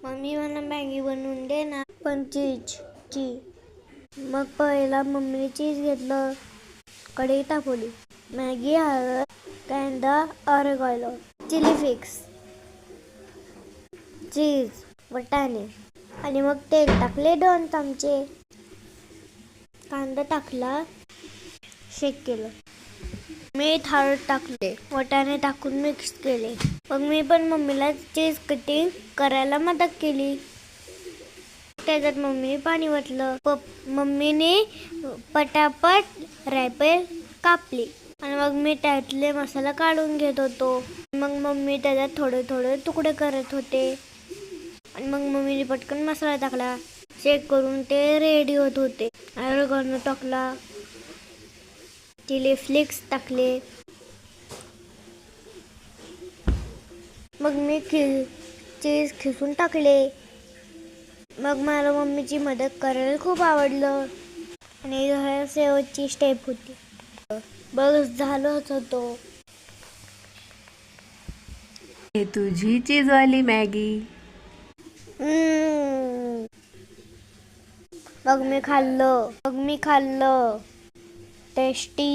Mummy मला Maggi बनवून दे ना, पण चीजची. मग पहिला मम्मीने चीज घेतलं, कढई तापवली, मॅगी, हळद, कांदा, ऑरेगॅनो, चिली फ्लेक्स, चीज, वाटाणे आणि मग तेल टाकले 2 चमचे. कांदा टाकला, शेक केलं, मीठ, हळद टाकले, वाटाणे टाकून मिक्स केले. मग मी पण मम्मीला चीज कटिंग करायला मदत केली. त्याच्यात मम्मीने पाणी ओतलं. मम्मीने पटापट रॅपर कापली आणि मग मी त्यातले मसाला काढून घेत होतो. मग मम्मी त्याच्यात थोडे थोडे तुकडे करत होते आणि मग मम्मीने पटकन मसाला टाकला. चेक करून ते रेडी होत होते. ऑरेगॅनो टाकला, चिली फ्लेक्स टाकले. मग मी चीज खिसून टाकले. मग मला मम्मीची मदत करायला खूप आवडलं आणि शेवटची स्टेप होती. बस झालंच होतं. हे तुझी चीजवाली मॅगी. मग मी खाल्लं. टेस्टी.